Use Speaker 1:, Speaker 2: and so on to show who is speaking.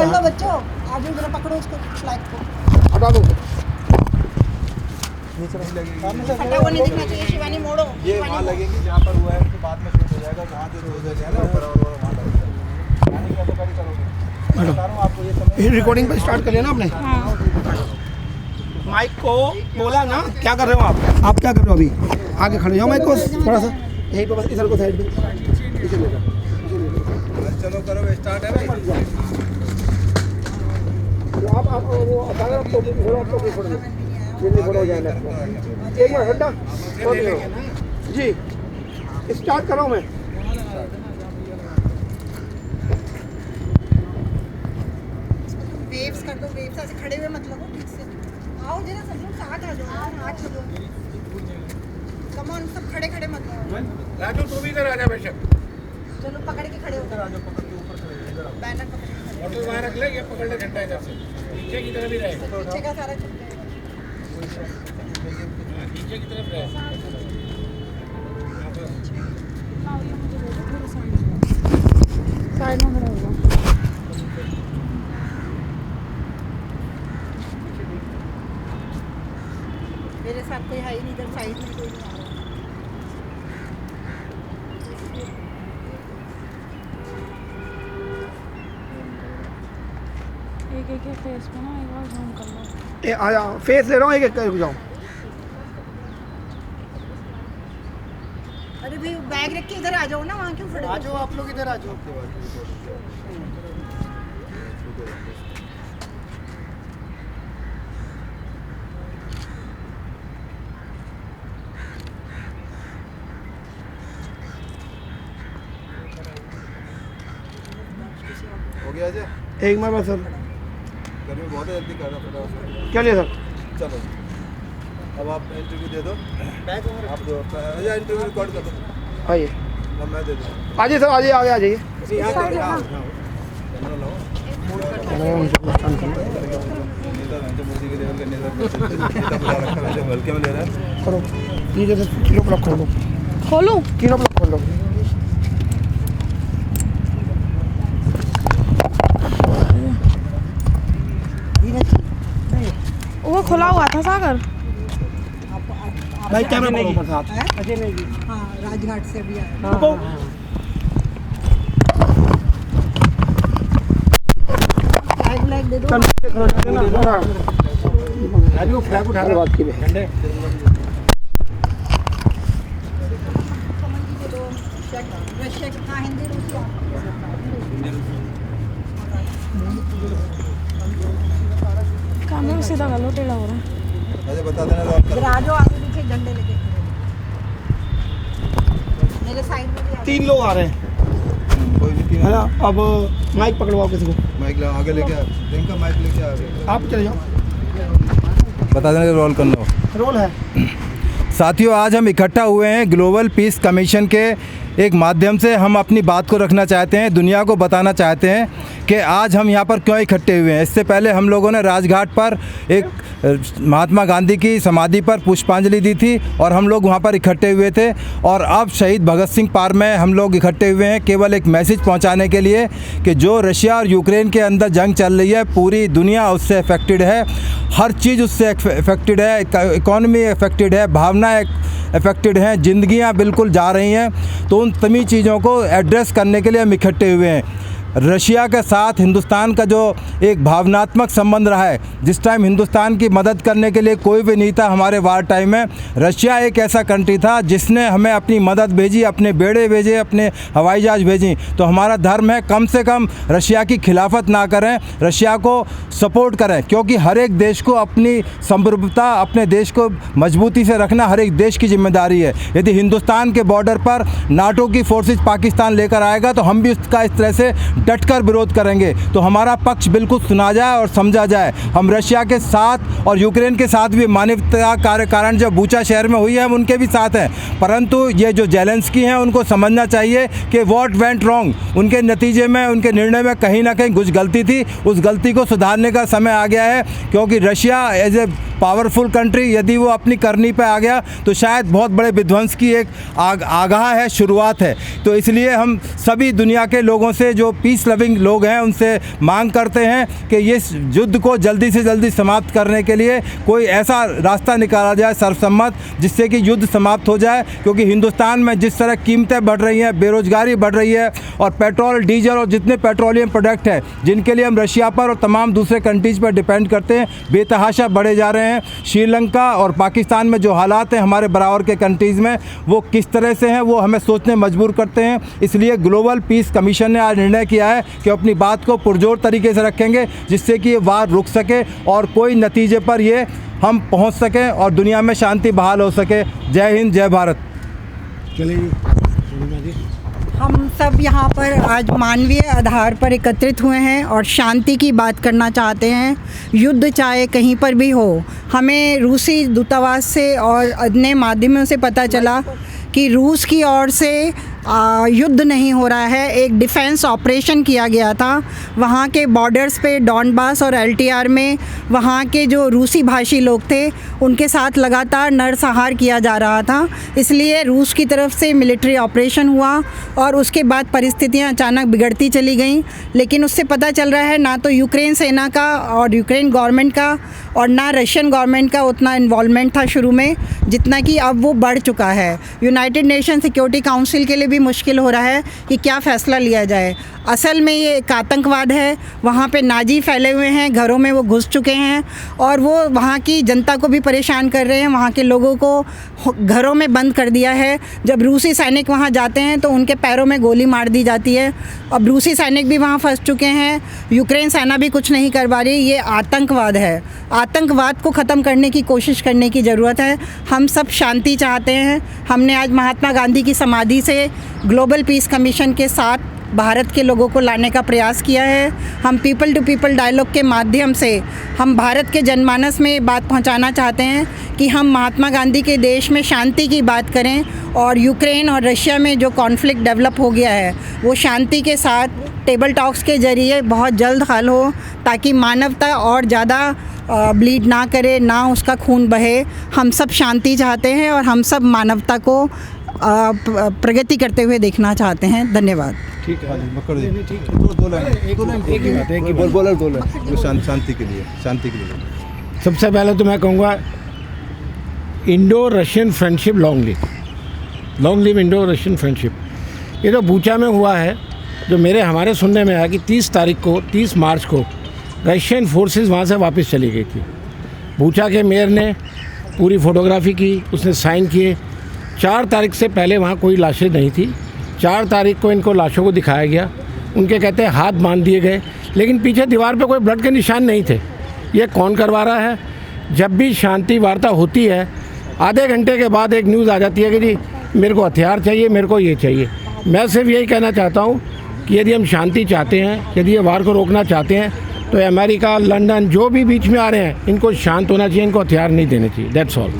Speaker 1: पकड़ लो बच्चों, आगे जरा पकड़ो उसको, फ्लैग को
Speaker 2: हटा दो।
Speaker 1: फटा हुआ नहीं दिखना चाहिए। शिवानी मोड़ो,
Speaker 3: ये वहाँ लगेगी जहाँ पर हुआ है, उसके बाद में शूट हो जाएगा, जहाँ जो हो जाएगा ना ऊपर और वहाँ लगेगा। यानी कैसे करी करोगे? बता रहा हूँ आपको, ये समय
Speaker 2: रिकॉर्डिंग पर स्टार्ट कर लिया ना आपने? माइक को बोला ना, क्या कर रहे हो आप क्या कर रहे हो अभी? आगे खड़े जाओ, माइक को थोड़ा सा यहीं पे, बस इधर को साइड पे।
Speaker 3: चलो करो, स्टार्ट है भाई।
Speaker 2: आप वो अचानक आपको छोड़ दो, ये नहीं छोड़ा हो जाएगा। एक मिनट हटा जी, स्टार्ट कर रहा हूँ मैं।
Speaker 1: वेव्स कर दो, वेव्स ऐसे खड़े हुए मत लगो, ठीक से आओ जरा, सब लोग साथ आ जाओ, हाथ छोड़ो, कम ऑन, सब खड़े खड़े मत लगो।
Speaker 3: राजू तू भी इधर आ जा बेशक।
Speaker 1: चलो पकड़ के खड़े हो,
Speaker 3: राजू पकड़ के ऊपर खड़े हो, इधर आओ।
Speaker 1: बैनर पकड़ के खड़े
Speaker 3: और तो वहाँ रख ले, ये पकड़ ले घंटा इधर से, नीचे की तरफ ही रहे,
Speaker 1: हो। पीछे का सारा चुप है।
Speaker 3: नीचे की तरफ रहे।
Speaker 4: साइड में खड़ा होगा।
Speaker 1: मेरे साथ कोई है ही नहीं, इधर साइड में कोई नहीं आ रहा।
Speaker 4: एक एक के फेस पे ना एक बार जूम कर लो।
Speaker 2: आ जाओ, फेस ले रहा हूँ, एक एक रुक जाओ।
Speaker 1: अरे भाई बैग रख के इधर आ जाओ ना, वहाँ क्यों खड़े हो?
Speaker 2: आ जाओ, आप लोग इधर आ जाओ।
Speaker 3: हो गया जी,
Speaker 2: एक मिनट बस सर,
Speaker 3: गर्मी बहुत है, जल्दी करना पड़ा।
Speaker 2: क्या लिया सर?
Speaker 3: चलो अब आप इंटरव्यू दे दो, आप दो या इंटरव्यू रिकॉर्ड कर दो,
Speaker 2: आइए,
Speaker 3: अब मैं दे दूँ।
Speaker 2: आइए सर, आइए आगे आ जाइए।
Speaker 3: यहाँ कैमरा लाओ, कैमरा लाओ। मोदी के लेवल करने का बुला रखा है, जो हल्के में ले रहा है।
Speaker 2: करो, नीचे से तीनों ब्लॉक खोल दो,
Speaker 4: खोलूं?
Speaker 2: तीनों ब्लॉक खोल दो।
Speaker 4: वो खुला हुआ था सागर।
Speaker 2: भाई कैमरा पकड़ो ऊपर साथ।
Speaker 1: अजय नहीं, हाँ राजघाट से अभी आया। फ्लैग दे दो।
Speaker 2: राजू फ्लैग उठा के बात की है।
Speaker 1: रशिया की, हाँ हिंदी रूसी
Speaker 4: कैमरा सीधा कर लो, टेढ़ा हो रहा है।
Speaker 3: अरे बता देना तो
Speaker 1: इधर आ जाओ, आगे पीछे झंडे लेके मेरे साइड में भी आ
Speaker 2: 3 लोग आ रहे हैं,
Speaker 3: कोई भी
Speaker 2: है ना? अब माइक पकड़वाओ किसी को,
Speaker 3: माइक ला आगे लेके आ, प्रियंका माइक लेके आ गए।
Speaker 2: आप चले जाओ।
Speaker 3: बता देना रोल कर लो।
Speaker 2: रोल है।
Speaker 3: साथियों, आज हम इकट्ठा हुए हैं ग्लोबल पीस कमीशन के एक माध्यम से। हम अपनी बात को रखना चाहते हैं, दुनिया को बताना चाहते हैं कि आज हम यहाँ पर क्यों इकट्ठे हुए हैं। इससे पहले हम लोगों ने राजघाट पर एक महात्मा गांधी की समाधि पर पुष्पांजलि दी थी और हम लोग वहाँ पर इकट्ठे हुए थे। और अब शहीद भगत सिंह पार्क में हम लोग इकट्ठे हुए हैं केवल एक मैसेज पहुँचाने के लिए कि जो रशिया और यूक्रेन के अंदर जंग चल रही है, पूरी दुनिया उससे अफेक्टेड है, हर चीज़ उससे अफेक्टेड है, इकॉनमी अफेक्टेड है, भावनाएँ अफेक्टेड हैं, ज़िंदगियाँ बिल्कुल जा रही हैं। तो उन तमाम चीज़ों को एड्रेस करने के लिए हम इकट्ठे हुए हैं। रशिया के साथ हिंदुस्तान का जो एक भावनात्मक संबंध रहा है, जिस टाइम हिंदुस्तान की मदद करने के लिए कोई भी नहीं था हमारे वार टाइम में, रशिया एक ऐसा कंट्री था जिसने हमें अपनी मदद भेजी, अपने बेड़े भेजे, अपने हवाई जहाज़ भेजी। तो हमारा धर्म है कम से कम रशिया की खिलाफत ना करें, रशिया को सपोर्ट करें, क्योंकि हर एक देश को अपनी समृद्धता, अपने देश को मजबूती से रखना हर एक देश की जिम्मेदारी है। यदि हिंदुस्तान के बॉर्डर पर नाटो की फोर्सेज पाकिस्तान लेकर आएगा तो हम भी उसका इस तरह से डटकर विरोध करेंगे। तो हमारा पक्ष बिल्कुल सुना जाए और समझा जाए। हम रशिया के साथ और यूक्रेन के साथ भी मानवता कार्य कारण जो बूचा शहर में हुई है हम उनके भी साथ हैं, परंतु ये जो जेलेंस्की हैं उनको समझना चाहिए कि व्हाट वेंट रॉन्ग, उनके नतीजे में, उनके निर्णय में कहीं ना कहीं कुछ गलती थी, उस गलती को सुधारने का समय आ गया है। क्योंकि Russia as a powerful country, यदि वो अपनी करनी पे आ गया तो शायद बहुत बड़े विध्वंस की एक आगाह है, शुरुआत है। तो इसलिए हम सभी दुनिया के लोगों से, जो पीस लविंग लोग हैं, उनसे मांग करते हैं कि ये युद्ध को जल्दी से जल्दी समाप्त करने के लिए कोई ऐसा रास्ता निकाला जाए सर्वसम्मत, जिससे कि युद्ध समाप्त हो जाए। क्योंकि हिंदुस्तान में जिस तरह कीमतें बढ़ रही हैं, बेरोजगारी बढ़ रही है, और पेट्रोल, डीजल और जितने पेट्रोलियम प्रोडक्ट हैं जिनके लिए हम रशिया पर और तमाम दूसरे कंट्रीज़ पर डिपेंड करते हैं, बेतहाशा बढ़े जा रहे हैं। श्रीलंका और पाकिस्तान में जो हालात हैं हमारे बराबर के कंट्रीज़ में, वो किस तरह से हैं, वो हमें सोचने मजबूर करते हैं। इसलिए ग्लोबल पीस कमीशन ने आज निर्णय किया है कि अपनी बात को पुरजोर तरीके से रखेंगे, जिससे कि ये वार रुक सके और कोई नतीजे पर ये हम पहुंच सकें और दुनिया में शांति बहाल हो सके। जय हिंद, जय भारत।
Speaker 1: हम सब यहाँ पर आज मानवीय आधार पर एकत्रित हुए हैं और शांति की बात करना चाहते हैं। युद्ध चाहे कहीं पर भी हो, हमें रूसी दूतावास से और अन्य माध्यमों से पता चला कि रूस की ओर से युद्ध नहीं हो रहा है, एक डिफेंस ऑपरेशन किया गया था। वहाँ के बॉर्डर्स पे डॉनबास और एलटीआर में वहाँ के जो रूसी भाषी लोग थे उनके साथ लगातार नरसंहार किया जा रहा था। इसलिए रूस की तरफ से मिलिट्री ऑपरेशन हुआ और उसके बाद परिस्थितियाँ अचानक बिगड़ती चली गईं। लेकिन उससे पता चल रहा है ना तो यूक्रेन सेना का और यूक्रेन गवर्नमेंट का और ना रशियन गवर्नमेंट का उतना इन्वॉल्वमेंट था शुरू में, जितना कि अब वो बढ़ चुका है। यूनाइटेड नेशन सिक्योरिटी काउंसिल के लिए भी मुश्किल हो रहा है कि क्या फ़ैसला लिया जाए। असल में ये एक आतंकवाद है, वहाँ पे नाजी फैले हुए हैं, घरों में वो घुस चुके हैं और वो वहाँ की जनता को भी परेशान कर रहे हैं। वहाँ के लोगों को घरों में बंद कर दिया है। जब रूसी सैनिक वहाँ जाते हैं तो उनके पैरों में गोली मार दी जाती है। अब रूसी सैनिक भी वहाँ फंस चुके हैं, यूक्रेन सेना भी कुछ नहीं कर पा रही। ये आतंकवाद है। आतंकवाद को ख़त्म करने की कोशिश करने की ज़रूरत है। हम सब शांति चाहते हैं। हमने आज महात्मा गांधी की समाधि से ग्लोबल पीस कमीशन के साथ भारत के लोगों को लाने का प्रयास किया है। हम पीपल टू पीपल डायलॉग के माध्यम से हम भारत के जनमानस में ये बात पहुंचाना चाहते हैं कि हम महात्मा गांधी के देश में शांति की बात करें और यूक्रेन और रशिया में जो कॉन्फ्लिक्ट डेवलप हो गया है वो शांति के साथ टेबल टॉक्स के ज़रिए बहुत जल्द हल हो, ताकि मानवता और ज़्यादा ब्लीड ना करे, ना उसका खून बहे। हम सब शांति चाहते हैं और हम सब मानवता को प्रगति करते हुए देखना चाहते हैं। धन्यवाद।
Speaker 3: ठीक है, शांति के लिए।
Speaker 2: सबसे पहले तो मैं कहूँगा Indo Russian friendship long live Indo Russian friendship. ये तो बूचा में हुआ है, जो हमारे सुनने में आया कि 30 मार्च को रशियन फोर्सेस वहाँ से वापस चली गई थी। बूचा के मेयर ने पूरी फोटोग्राफी की, उसने साइन किए। 4 तारीख से पहले वहाँ कोई लाशें नहीं थी। 4 तारीख को इनको लाशों को दिखाया गया, उनके कहते हैं हाथ बांध दिए गए, लेकिन पीछे दीवार पे कोई ब्लड के निशान नहीं थे। ये कौन करवा रहा है? जब भी शांति वार्ता होती है, आधे घंटे के बाद एक न्यूज़ आ जाती है कि जी मेरे को हथियार चाहिए, मेरे को ये चाहिए। मैं सिर्फ यही कहना चाहता हूँ कि यदि हम शांति चाहते हैं, यदि ये वार को रोकना चाहते हैं, तो अमेरिका, लंदन जो भी बीच में आ रहे हैं, इनको शांत होना चाहिए, इनको हथियार नहीं देने चाहिए। That's all.